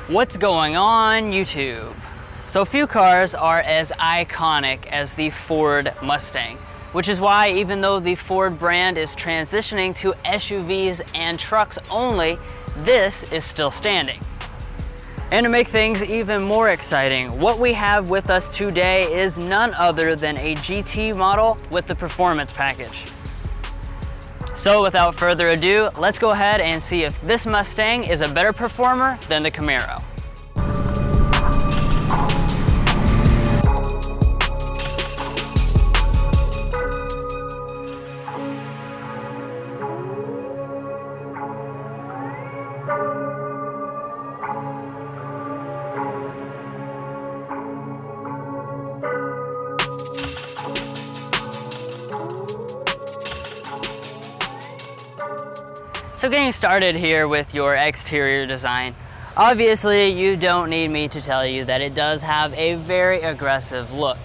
What's going on YouTube? So few cars are as iconic as the Ford Mustang, which is why even though the Ford brand is transitioning to SUVs and trucks only, this is still standing. And to make things even more exciting, what we have with us today is none other than a GT model with the performance package. So without further ado, let's go ahead and see if this Mustang is a better performer than the Camaro. So getting started here with your exterior design, obviously you don't need me to tell you that it does have a very aggressive look.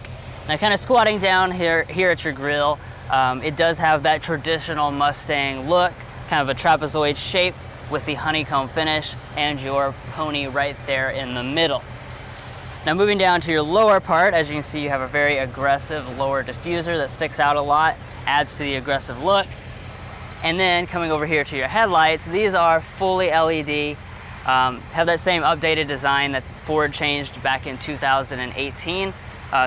Now kind of squatting down here at your grille, it does have that traditional Mustang look, kind of a trapezoid shape with the honeycomb finish and your pony right there in the middle. Now moving down to your lower part, as you can see you have a very aggressive lower diffuser that sticks out a lot, adds to the aggressive look. And then coming over here to your headlights, these are fully LED, have that same updated design that Ford changed back in 2018.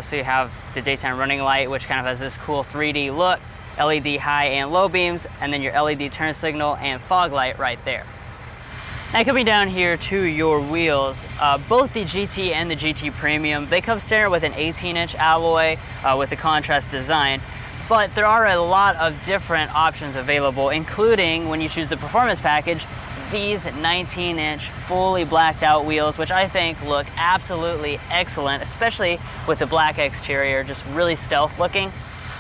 So you have the daytime running light, which kind of has this cool 3D look, LED high and low beams, and then your LED turn signal and fog light right there. Now coming down here to your wheels, both the GT and the GT Premium, they come standard with an 18-inch alloy with the contrast design. But there are a lot of different options available, including when you choose the performance package, these 19-inch fully blacked out wheels, which I think look absolutely excellent, especially with the black exterior, just really stealth looking.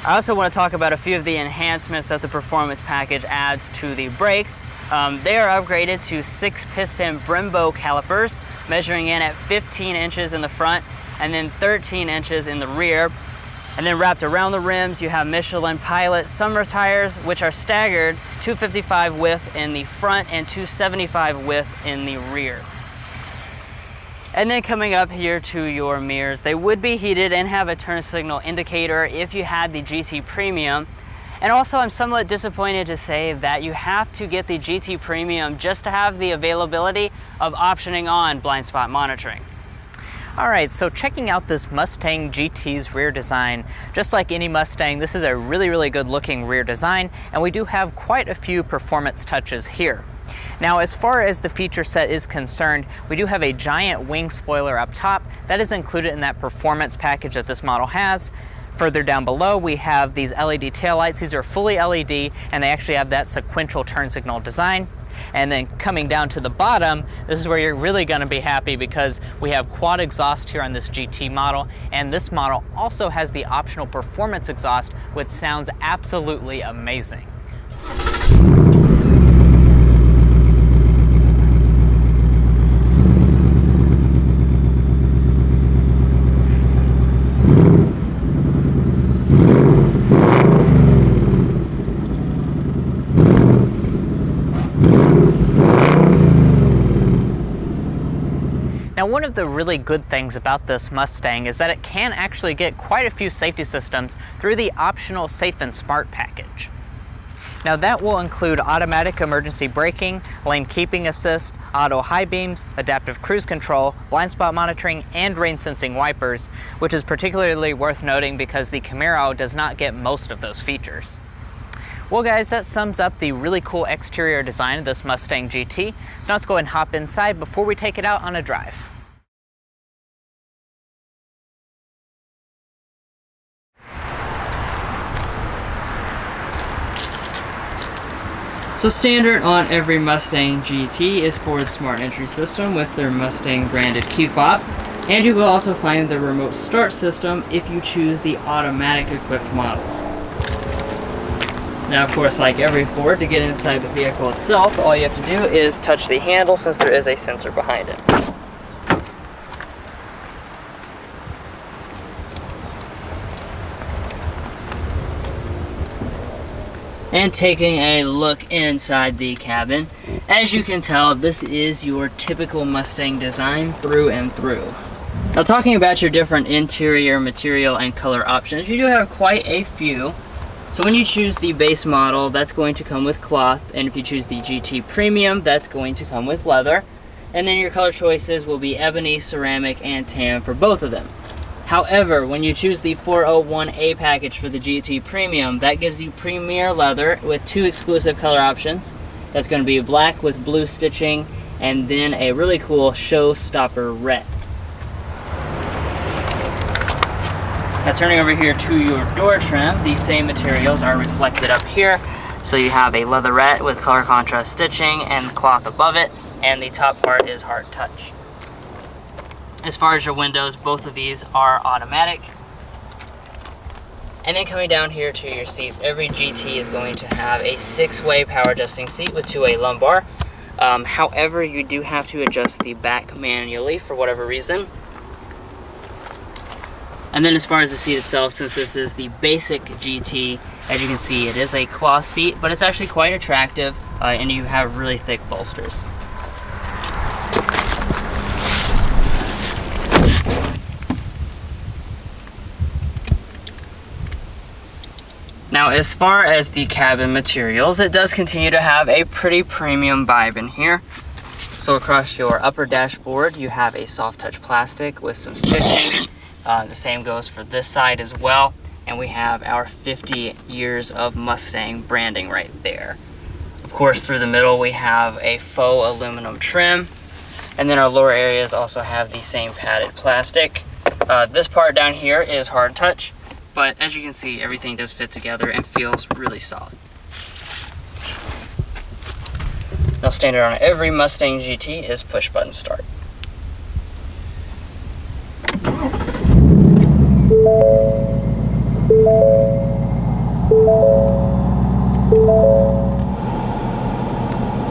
I also want to talk about a few of the enhancements that the performance package adds to the brakes. They are upgraded to 6-piston Brembo calipers, measuring in at 15 inches in the front and then 13 inches in the rear. And then wrapped around the rims, you have Michelin Pilot summer tires, which are staggered 255 width in the front and 275 width in the rear. And then coming up here to your mirrors, they would be heated and have a turn signal indicator if you had the GT Premium. And also I'm somewhat disappointed to say that you have to get the GT Premium just to have the availability of optioning on blind spot monitoring. Alright, so checking out this Mustang GT's rear design, just like any Mustang, this is a really good looking rear design, and we do have quite a few performance touches here. Now as far as the feature set is concerned, we do have a giant wing spoiler up top that is included in that performance package that this model has. Further down below we have these LED taillights. These are fully LED and they actually have that sequential turn signal design. And then coming down to the bottom, this is where you're really going to be happy because we have quad exhaust here on this GT model, and this model also has the optional performance exhaust, which sounds absolutely amazing. Now one of the really good things about this Mustang is that it can actually get quite a few safety systems through the optional Safe and Smart package. Now that will include automatic emergency braking, lane keeping assist, auto high beams, adaptive cruise control, blind spot monitoring, and rain sensing wipers, which is particularly worth noting because the Camaro does not get most of those features. Well guys, that sums up the really cool exterior design of this Mustang GT. So now let's go ahead and hop inside before we take it out on a drive. So standard on every Mustang GT is Ford's Smart Entry system with their Mustang branded key fob, and you will also find the remote start system if you choose the automatic equipped models. Now of course, like every Ford, to get inside the vehicle itself, all you have to do is touch the handle since there is a sensor behind it. And taking a look inside the cabin, As you can tell, this is your typical Mustang design through and through. Now, talking about your different interior material and color options, you do have quite a few. So when you choose the base model, that's going to come with cloth, and if you choose the GT Premium, that's going to come with leather. And then your color choices will be ebony, ceramic, and tan for both of them. However, when you choose the 401A package for the GT Premium, that gives you premier leather with 2 exclusive color options. That's going to be black with blue stitching, and then a really cool showstopper red. Now, turning over here to your door trim, these same materials are reflected up here. So you have a leatherette with color contrast stitching and cloth above it, and the top part is hard touch. As far as your windows, both of these are automatic. And then coming down here to your seats, every GT is going to have a 6-way power adjusting seat with 2-way lumbar. However, you do have to adjust the back manually for whatever reason. And then as far as the seat itself, since this is the basic GT, as you can see, it is a cloth seat, but it's actually quite attractive, and you have really thick bolsters. Now, as far as the cabin materials, it does continue to have a pretty premium vibe in here. So across your upper dashboard, you have a soft touch plastic with some stitching. The same goes for this side as well. And we have our 50 years of Mustang branding right there. Of course, through the middle, we have a faux aluminum trim. And then our lower areas also have the same padded plastic. This part down here is hard touch. But as you can see, everything does fit together and feels really solid. Now, standard on every Mustang GT is push button start.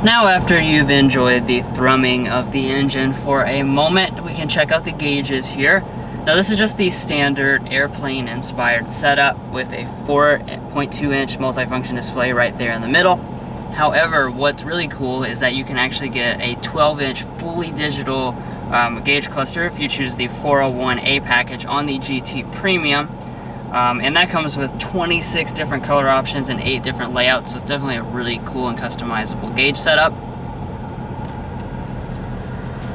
Now, after you've enjoyed the thrumming of the engine for a moment, we can check out the gauges here. Now, this is just the standard airplane-inspired setup with a 4.2-inch multifunction display right there in the middle. However, what's really cool is that you can actually get a 12-inch fully digital gauge cluster if you choose the 401A package on the GT Premium. And that comes with 26 different color options and 8 different layouts, so it's definitely a really cool and customizable gauge setup.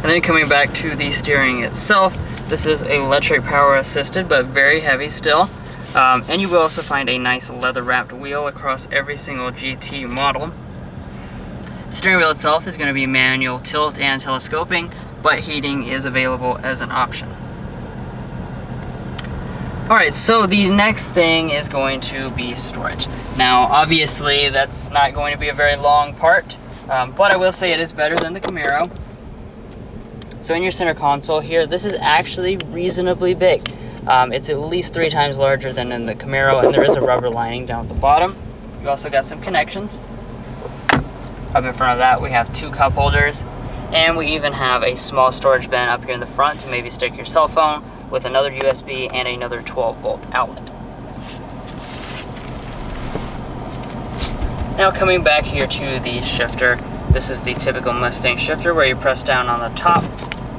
And then coming back to the steering itself, this is electric power assisted, but very heavy still. And you will also find a nice leather wrapped wheel across every single GT model. The steering wheel itself is going to be manual tilt and telescoping, but heating is available as an option. Alright, so the next thing is going to be storage. Now, obviously, that's not going to be a very long part, but I will say it is better than the Camaro. So in your center console here, this is actually reasonably big. It's at least 3 times larger than in the Camaro, and there is a rubber lining down at the bottom. You also got some connections. Up in front of that, we have 2 cup holders, and we even have a small storage bin up here in the front to maybe stick your cell phone with another USB and another 12-volt outlet. Now, coming back here to the shifter, this is the typical Mustang shifter where you press down on the top,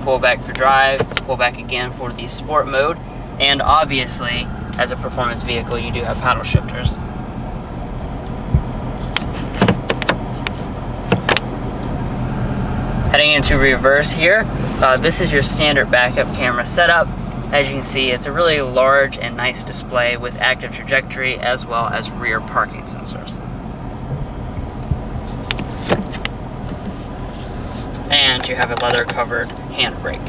pull back for drive, pull back again for the sport mode, and obviously, as a performance vehicle, you do have paddle shifters. Heading into reverse here, this is your standard backup camera setup. As you can see, it's a really large and nice display with active trajectory as well as rear parking sensors. And you have a leather covered handbrake.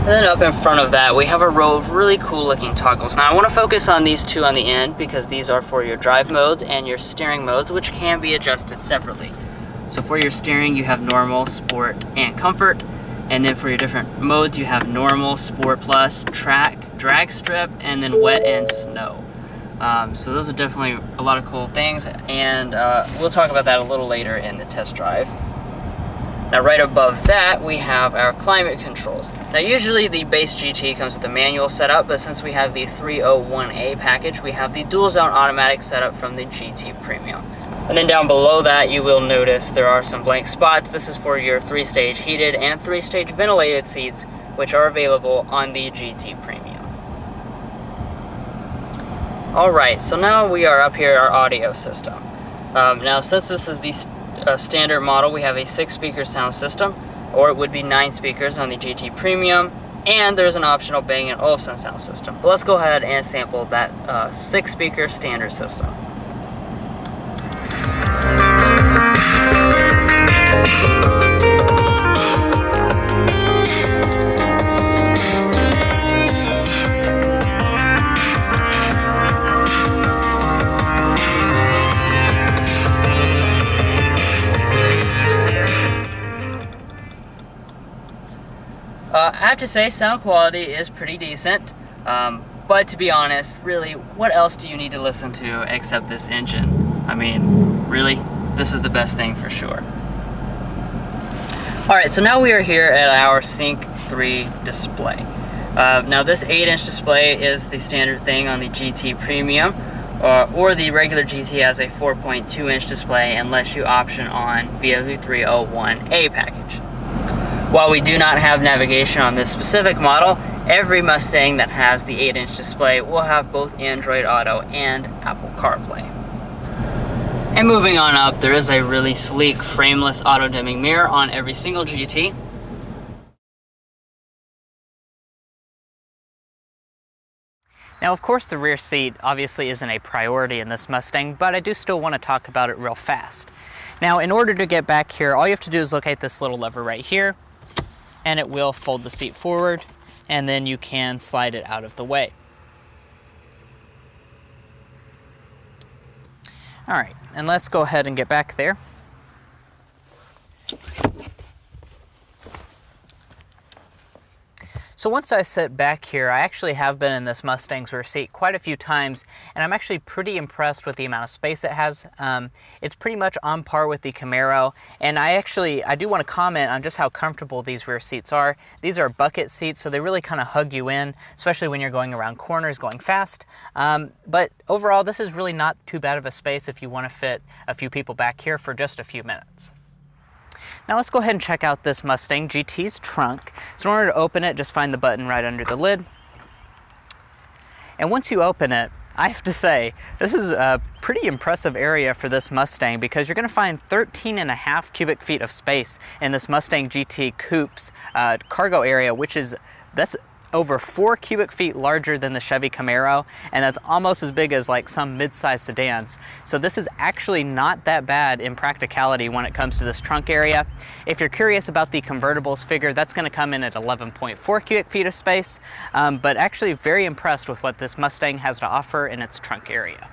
And then up in front of that, we have a row of really cool looking toggles. Now, I want to focus on these 2 on the end because these are for your drive modes and your steering modes, which can be adjusted separately. So for your steering, you have normal, sport, and comfort. And then for your different modes, you have normal, sport plus, track, drag strip, and then wet and snow. So those are definitely a lot of cool things, and we'll talk about that a little later in the test drive. Now right above that, we have our climate controls. Now usually the base GT comes with the manual setup, but since we have the 301A package, we have the dual zone automatic setup from the GT Premium. And then down below that, you will notice there are some blank spots. This is for your 3-stage heated and 3-stage ventilated seats, which are available on the GT Premium. Alright, so now we are up here at our audio system. Now since this is the standard model, we have a 6-speaker sound system, or it would be 9 speakers on the GT Premium, and there's an optional Bang & Olufsen sound system. But let's go ahead and sample that 6-speaker standard system. I have to say, sound quality is pretty decent, but to be honest, really, what else do you need to listen to except this engine? I mean, really, this is the best thing for sure. Alright, so now we are here at our Sync 3 display. Now this 8-inch display is the standard thing on the GT Premium, or the regular GT has a 4.2-inch display unless you option on via the 301A package. While we do not have navigation on this specific model, every Mustang that has the 8-inch display will have both Android Auto and Apple CarPlay. And moving on up, there is a really sleek frameless auto-dimming mirror on every single GT. Now, of course, the rear seat obviously isn't a priority in this Mustang, but I do still want to talk about it real fast. Now, in order to get back here, all you have to do is locate this little lever right here, and it will fold the seat forward, and then you can slide it out of the way. All right, and let's go ahead and get back there. So once I sit back here, I actually have been in this Mustang's rear seat quite a few times, and I'm actually pretty impressed with the amount of space it has. It's pretty much on par with the Camaro, and I do want to comment on just how comfortable these rear seats are. These are bucket seats, so they really kind of hug you in, especially when you're going around corners, going fast. But overall, this is really not too bad of a space if you want to fit a few people back here for just a few minutes. Now let's go ahead and check out this Mustang GT's trunk. So in order to open it, just find the button right under the lid. And once you open it, I have to say, this is a pretty impressive area for this Mustang because you're going to find 13.5 cubic feet of space in this Mustang GT Coupe's cargo area, that's over 4 cubic feet larger than the Chevy Camaro, and that's almost as big as like some mid-size sedans. So this is actually not that bad in practicality when it comes to this trunk area. If you're curious about the convertibles figure, that's going to come in at 11.4 cubic feet of space, but actually very impressed with what this Mustang has to offer in its trunk area.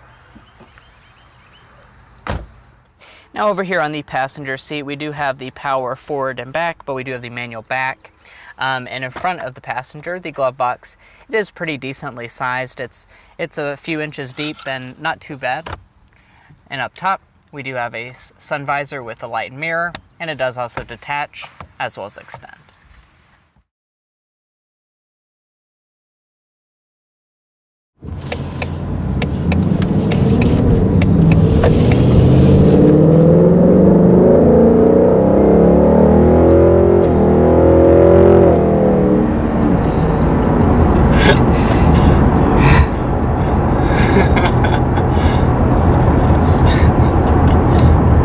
Now over here on the passenger seat, we do have the power forward and back, but we do have the manual back. And in front of the passenger, the glove box, it is pretty decently sized. It's a few inches deep and not too bad. And up top, we do have a sun visor with a light mirror, and it does also detach as well as extend.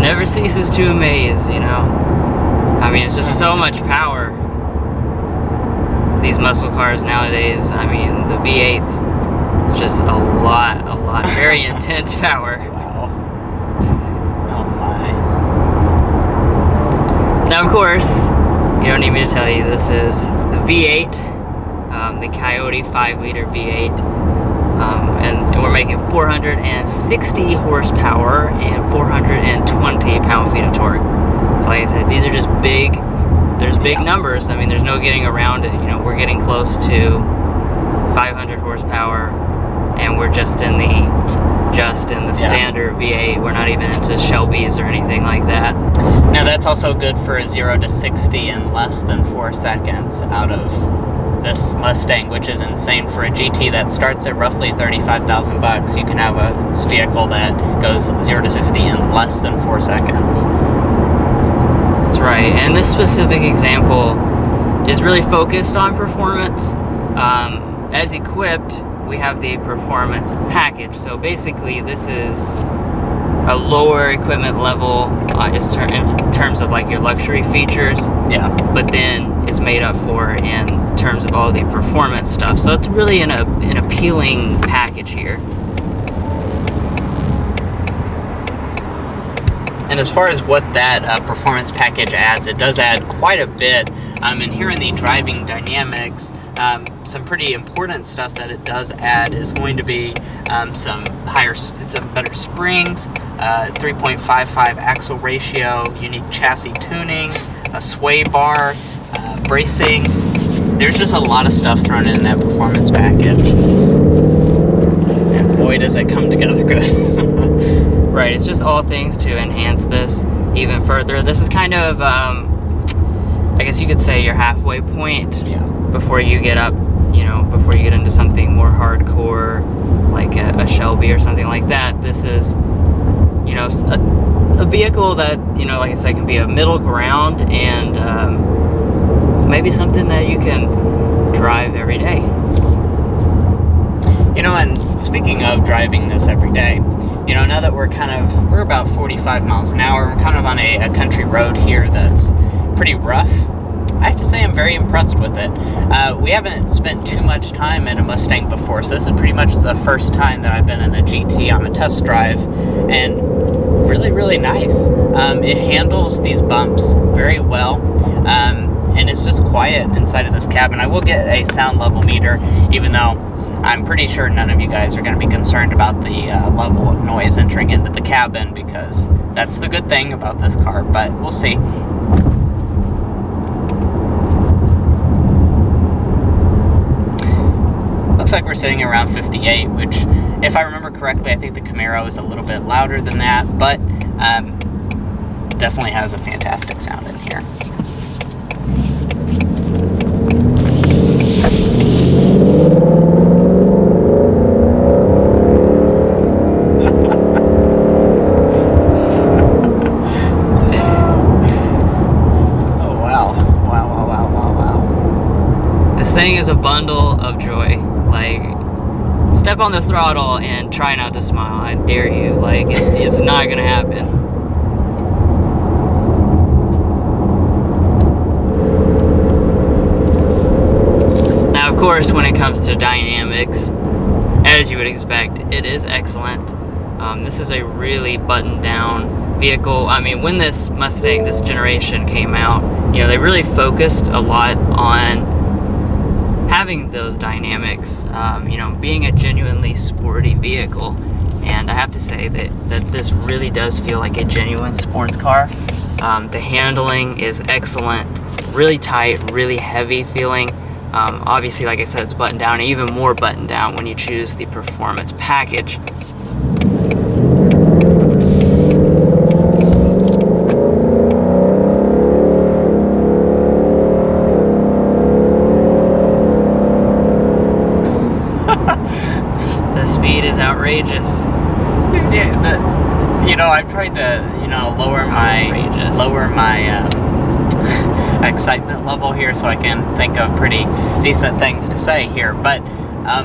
Never ceases to amaze, you know. I mean, it's just so much power. These muscle cars nowadays, I mean, the V8's just a lot, very intense power. Wow. Oh my. Now, of course, you don't need me to tell you, this is the V8, the Coyote 5-liter V8. And we're making 460 horsepower and 420 pound-feet of torque. So like I said, these are just big, there's big numbers. I mean, there's no getting around it. You know, we're getting close to 500 horsepower, and we're just in the just in the standard V8. We're not even into Shelbys or anything like that. Now that's also good for a 0 to 60 in less than 4 seconds out of this Mustang, which is insane for a GT that starts at roughly $35,000. You can have a vehicle that goes 0 to 60 in less than 4 seconds. That's right, and this specific example is really focused on performance. As equipped, we have the performance package. So basically, this is a lower equipment level in terms of like your luxury features. Yeah. But then it's made up for in terms of all the performance stuff. So it's really an appealing package here. And as far as what that performance package adds, it does add quite a bit. And here in the driving dynamics, some pretty important stuff that it does add is going to be some better springs, 3.55 axle ratio, unique chassis tuning, a sway bar, bracing. There's just a lot of stuff thrown in that performance package. And boy, does it come together good. Right, it's just all things to enhance this even further. This is kind of, I guess you could say, your halfway point before you get up, before you get into something more hardcore, like a Shelby or something like that. This is, a vehicle that, like I said, can be a middle ground and maybe something that you can drive every day. And speaking of driving this every day, now that we're about 45 miles an hour, we're kind of on a country road here that's pretty rough. I have to say I'm very impressed with it. We haven't spent too much time in a Mustang before, so this is pretty much the first time that I've been in a GT on a test drive, and really, really nice. It handles these bumps very well, and it's just quiet inside of this cabin. I will get a sound level meter, even though I'm pretty sure none of you guys are going to be concerned about the level of noise entering into the cabin, because that's the good thing about this car, but we'll see. Looks like we're sitting around 58, which, if I remember correctly, I think the Camaro is a little bit louder than that, but definitely has a fantastic sound in here. A bundle of joy. Like, step on the throttle and try not to smile. I dare you. Like, it's not gonna happen. Now, of course, when it comes to dynamics, as you would expect, it is excellent. This is a really buttoned down vehicle. I mean, when this Mustang, this generation came out, they really focused a lot on having those dynamics, being a genuinely sporty vehicle. And I have to say that this really does feel like a genuine sports car. The handling is excellent, really tight, really heavy feeling. Obviously, like I said, it's buttoned down, and even more buttoned down when you choose the performance package. The speed is outrageous. I've tried to, lower my excitement level here so I can think of pretty decent things to say here. But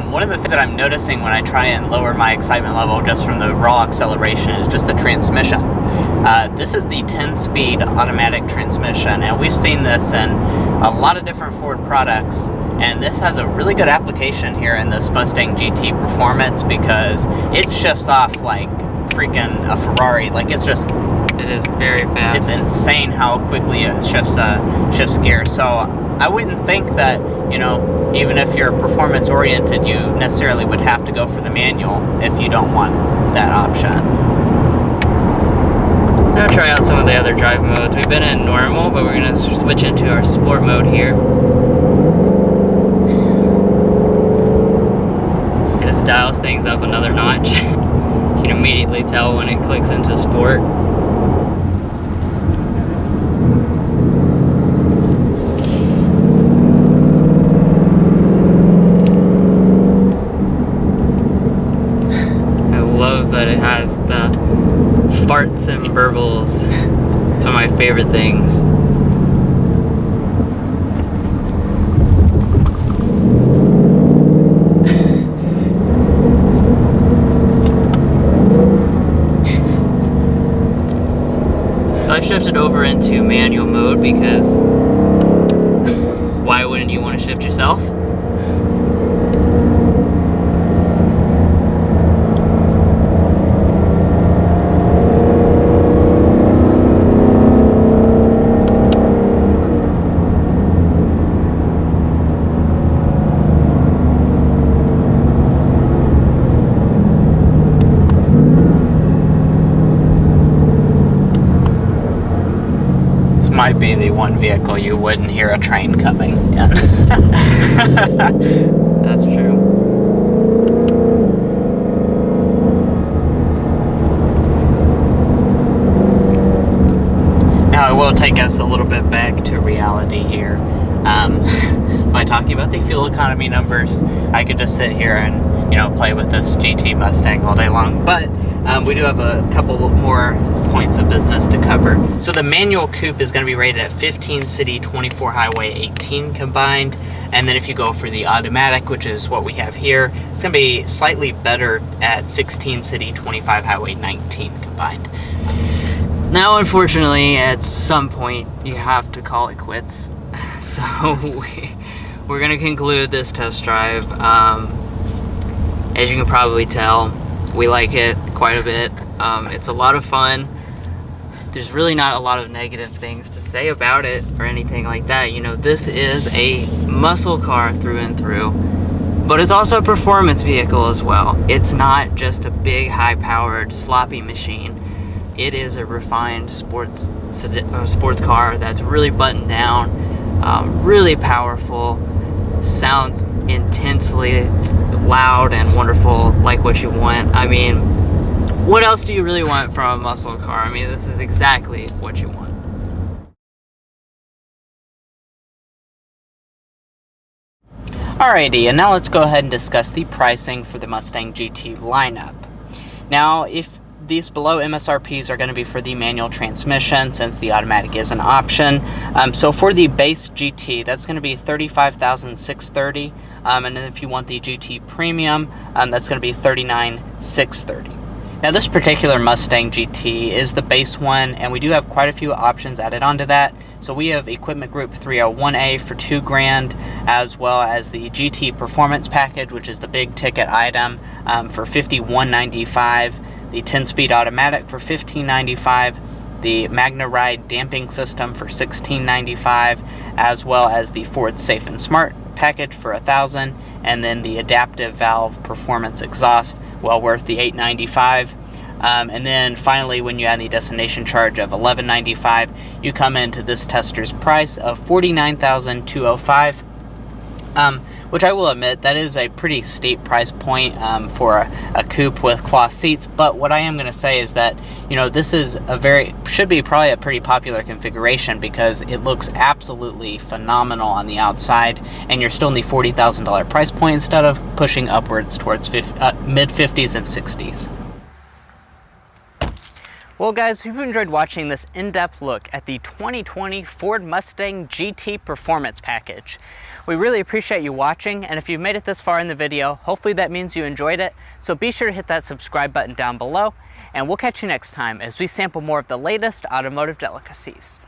one of the things that I'm noticing when I try and lower my excitement level just from the raw acceleration is just the transmission. This is the 10-speed automatic transmission, and we've seen this in a lot of different Ford products. And this has a really good application here in this Mustang GT Performance, because it shifts off like freaking a Ferrari. Like, it is very fast. It's insane how quickly it shifts gears. So I wouldn't think that, even if you're performance oriented, you necessarily would have to go for the manual if you don't want that option. I'm gonna try out some of the other drive modes. We've been in normal, but we're gonna switch into our sport mode here. It just dials things up another notch. immediately tell when it clicks into sport. I love that it has the farts and burbles. It's one of my favorite things. So I shifted over into manual mode because why wouldn't you want to shift yourself? Might be the one vehicle you wouldn't hear a train coming in. That's true. Now I will take us a little bit back to reality here. By talking about the fuel economy numbers, I could just sit here and, you know, play with this GT Mustang all day long, but we do have a couple more points of business to cover. So the manual coupe is going to be rated at 15 city, 24 highway, 18 combined. And then if you go for the automatic, which is what we have here, it's going to be slightly better at 16 city, 25 highway, 19 combined. Now, unfortunately, at some point, you have to call it quits. So we're going to conclude this test drive. As you can probably tell, we like it quite a bit. It's a lot of fun. There's really not a lot of negative things to say about it or anything like that. You know, this is a muscle car through and through, but it's also a performance vehicle as well. It's not just a big, high-powered, sloppy machine. It is a refined sports car that's really buttoned down, really powerful, sounds intensely loud and wonderful, like what you want. I mean, what else do you really want from a muscle car? I mean, this is exactly what you want. Alrighty, and now let's go ahead and discuss the pricing for the Mustang GT lineup. Now, if these below MSRPs are going to be for the manual transmission, since the automatic is an option. So for the base GT, that's going to be $35,630, and then if you want the GT Premium, that's going to be $39,630. Now this particular Mustang GT is the base one, and we do have quite a few options added onto that. So we have Equipment Group 301A for $2,000, as well as the GT Performance Package, which is the big ticket item, for $51.95. The 10-speed automatic for $15.95. The Magna Ride damping system for $16.95, as well as the Ford Safe and Smart package for $1,000, and then the adaptive valve performance exhaust, well worth the $895. And then finally, when you add the destination charge of $1195, you come into this tester's price of $49,205. Which I will admit, that is a pretty steep price point for a coupe with cloth seats. But what I am going to say is that, you know, this is should be probably a pretty popular configuration, because it looks absolutely phenomenal on the outside, and you're still in the $40,000 price point instead of pushing upwards towards mid-50s and 60s. Well guys, we hope you enjoyed watching this in-depth look at the 2020 Ford Mustang GT Performance Package. We really appreciate you watching, and if you've made it this far in the video, hopefully that means you enjoyed it. So be sure to hit that subscribe button down below, and we'll catch you next time as we sample more of the latest automotive delicacies.